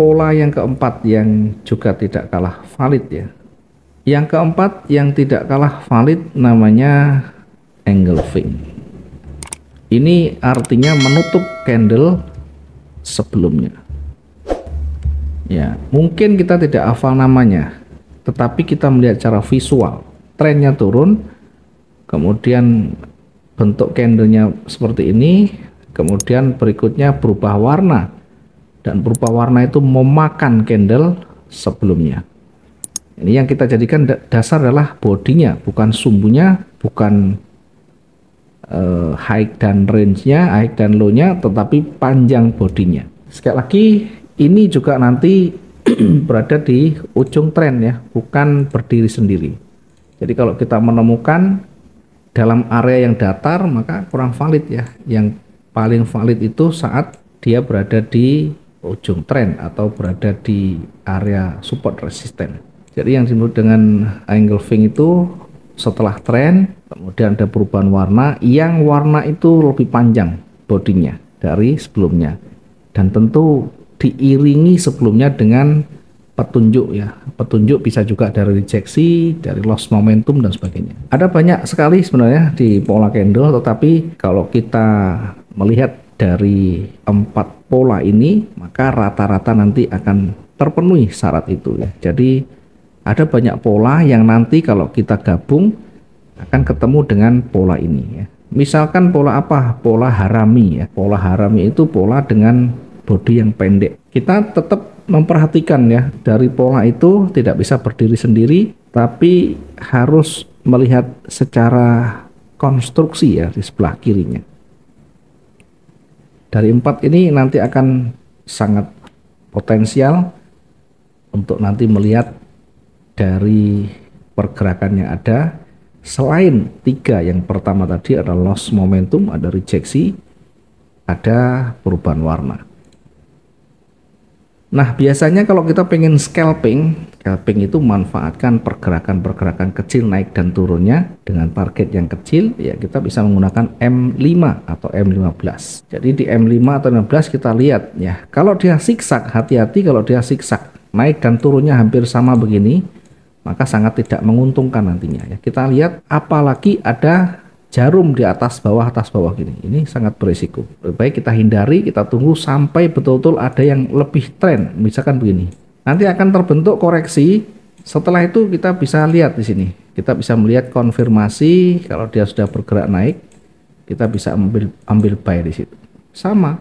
pola yang keempat yang juga tidak kalah valid ya. Yang keempat yang tidak kalah valid namanya engulfing. Ini artinya menutup candle sebelumnya. Ya, mungkin kita tidak hafal namanya, tetapi kita melihat secara visual, trennya turun, kemudian bentuk candlenya seperti ini, kemudian berikutnya berubah warna, dan berubah warna itu memakan candle sebelumnya. Ini yang kita jadikan dasar adalah bodinya, bukan sumbunya, bukan high dan range-nya, high dan low-nya, tetapi panjang bodinya. Sekali lagi, ini juga nanti berada di ujung tren ya, bukan berdiri sendiri. Jadi kalau kita menemukan dalam area yang datar, maka kurang valid ya. Yang paling valid itu saat dia berada di ujung tren atau berada di area support resisten. Jadi yang disebut dengan engulfing itu setelah tren, kemudian ada perubahan warna, yang warna itu lebih panjang bodinya dari sebelumnya, dan tentu diiringi sebelumnya dengan petunjuk ya. Petunjuk bisa juga dari rejeksi, dari loss momentum dan sebagainya. Ada banyak sekali sebenarnya di pola candle, tetapi kalau kita melihat dari 4 pola ini, maka rata-rata nanti akan terpenuhi syarat itu ya. Jadi ada banyak pola yang nanti kalau kita gabung akan ketemu dengan pola ini ya. Misalkan pola apa? Pola harami ya. Pola harami itu pola dengan bodi yang pendek. Kita tetap memperhatikan ya, dari pola itu tidak bisa berdiri sendiri, tapi harus melihat secara konstruksi ya di sebelah kirinya. Dari 4 ini nanti akan sangat potensial untuk nanti melihat dari pergerakan yang ada. Selain 3 yang pertama tadi ada loss momentum, ada rejeksi, ada perubahan warna. Nah, biasanya kalau kita pengen scalping itu manfaatkan pergerakan-pergerakan kecil naik dan turunnya dengan target yang kecil ya, kita bisa menggunakan M5 atau M15. Jadi di M5 atau M15 kita lihat ya, kalau dia zigzag, hati-hati kalau dia zigzag, naik dan turunnya hampir sama begini, maka sangat tidak menguntungkan nantinya ya. Kita lihat apalagi ada jarum di atas bawah gini, ini sangat berisiko. Lebih baik kita hindari, kita tunggu sampai betul-betul ada yang lebih tren, misalkan begini. Nanti akan terbentuk koreksi. Setelah itu kita bisa lihat di sini, kita bisa melihat konfirmasi. Kalau dia sudah bergerak naik, kita bisa ambil buy di situ. Sama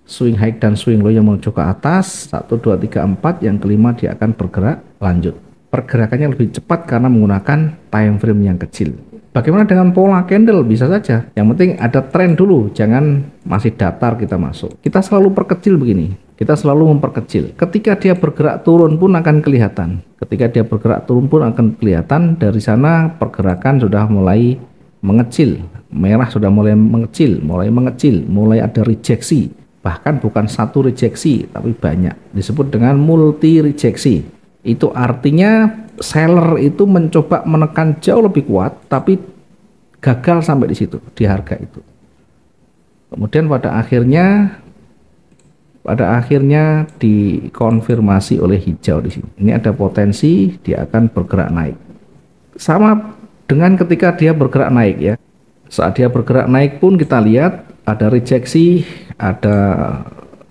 swing high dan swing low yang menuju ke atas, 1 2 3 4, yang kelima dia akan bergerak lanjut. Pergerakannya lebih cepat karena menggunakan time frame yang kecil. Bagaimana dengan pola candle? Bisa saja, yang penting ada tren dulu, jangan masih datar kita masuk. Kita selalu perkecil begini, kita selalu memperkecil. Ketika dia bergerak turun pun akan kelihatan, ketika dia bergerak turun pun akan kelihatan. Dari sana pergerakan sudah mulai mengecil, merah sudah mulai mengecil, mulai ada rejeksi. Bahkan bukan satu rejeksi, tapi banyak, disebut dengan multi rejeksi. Itu artinya seller itu mencoba menekan jauh lebih kuat, tapi gagal sampai di situ, di harga itu. Kemudian pada akhirnya dikonfirmasi oleh hijau di sini. Ini ada potensi dia akan bergerak naik. Sama dengan ketika dia bergerak naik ya. Saat dia bergerak naik pun kita lihat ada rejeksi, ada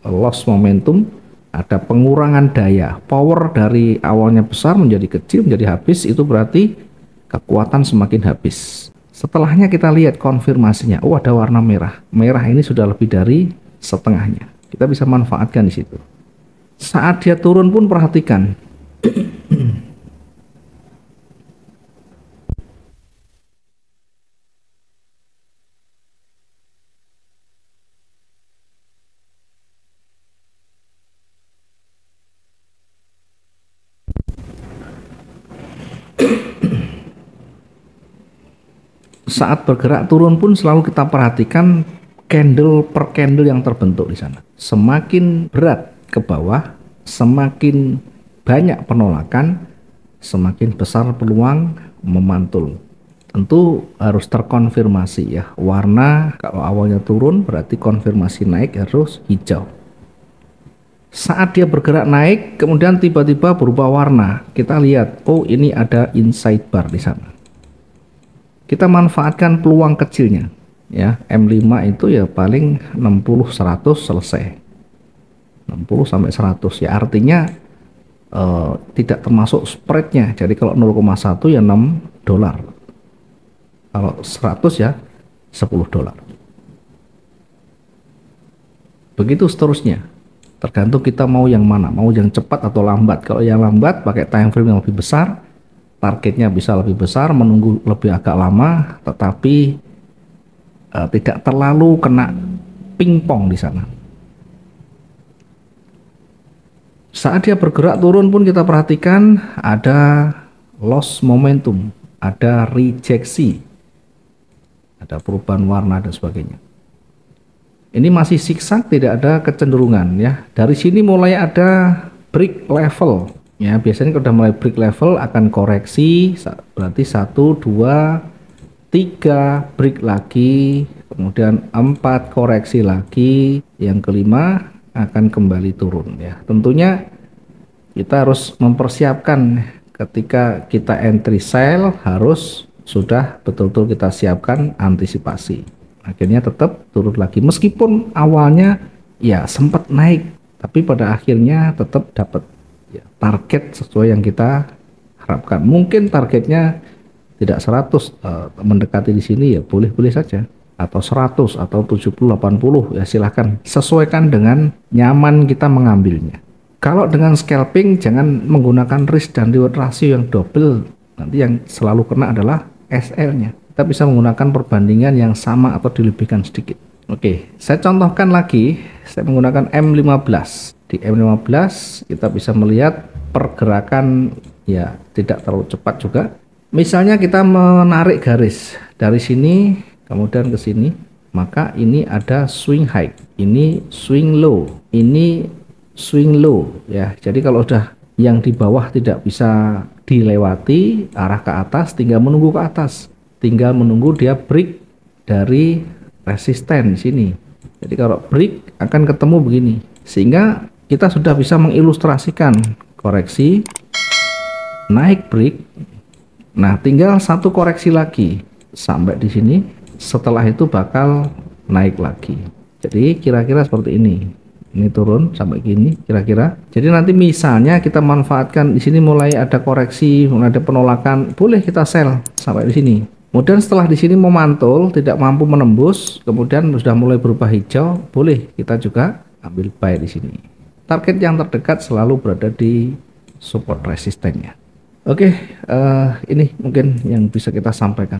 loss momentum, ada pengurangan daya, power dari awalnya besar menjadi kecil, menjadi habis, itu berarti kekuatan semakin habis. Setelahnya kita lihat konfirmasinya, oh ada warna merah, merah ini sudah lebih dari setengahnya, kita bisa manfaatkan di situ. Saat dia turun pun perhatikan, saat bergerak turun pun selalu kita perhatikan candle per candle yang terbentuk di sana. Semakin berat ke bawah, semakin banyak penolakan, semakin besar peluang memantul. Tentu harus terkonfirmasi ya. Warna kalau awalnya turun berarti konfirmasi naik harus hijau. Saat dia bergerak naik, kemudian tiba-tiba berubah warna, kita lihat, oh ini ada inside bar di sana. Kita manfaatkan peluang kecilnya, ya. M5 itu ya paling 60-100 selesai. 60 sampai 100 ya, artinya tidak termasuk spreadnya. Jadi kalau 0,1 ya $6, kalau 100 ya $10. Begitu seterusnya, tergantung kita mau yang mana, mau yang cepat atau lambat. Kalau yang lambat pakai time frame yang lebih besar, targetnya bisa lebih besar, menunggu lebih agak lama, tetapi tidak terlalu kena pingpong di sana. Saat dia bergerak turun pun kita perhatikan ada loss momentum, ada rejeksi, ada perubahan warna dan sebagainya. Ini masih zigzag, tidak ada kecenderungan ya. Dari sini mulai ada break level ya. Biasanya kalau sudah mulai break level akan koreksi, berarti 1, 2, 3 break lagi, kemudian 4 koreksi lagi, yang kelima akan kembali turun ya. Tentunya kita harus mempersiapkan ketika kita entry sell, harus sudah betul-betul kita siapkan antisipasi. Akhirnya tetap turun lagi, meskipun awalnya ya sempat naik, tapi pada akhirnya tetap dapat ya, target sesuai yang kita harapkan. Mungkin targetnya tidak 100, mendekati di sini ya boleh-boleh saja, atau 100 atau 70 80 ya, silahkan sesuaikan dengan nyaman kita mengambilnya. Kalau dengan scalping jangan menggunakan risk dan reward ratio yang double, nanti yang selalu kena adalah SL-nya. Kita bisa menggunakan perbandingan yang sama atau dilebihkan sedikit. Oke, saya contohkan lagi, saya menggunakan M15. Di M15 kita bisa melihat pergerakan ya tidak terlalu cepat juga. Misalnya kita menarik garis dari sini kemudian ke sini, maka ini ada swing high, ini swing low, ini swing low ya. Jadi kalau udah yang di bawah tidak bisa dilewati, arah ke atas, tinggal menunggu ke atas, tinggal menunggu dia break dari resisten di sini. Jadi kalau break akan ketemu begini, sehingga kita sudah bisa mengilustrasikan koreksi, naik break. Nah, tinggal satu koreksi lagi sampai di sini. Setelah itu bakal naik lagi. Jadi kira-kira seperti ini. Ini turun sampai gini kira-kira. Jadi nanti misalnya kita manfaatkan di sini mulai ada koreksi, mulai ada penolakan, boleh kita sell sampai di sini. Kemudian setelah di sini memantul, tidak mampu menembus, kemudian sudah mulai berubah hijau, boleh kita juga ambil buy di sini. Target yang terdekat selalu berada di support resistennya. Oke, ini mungkin yang bisa kita sampaikan.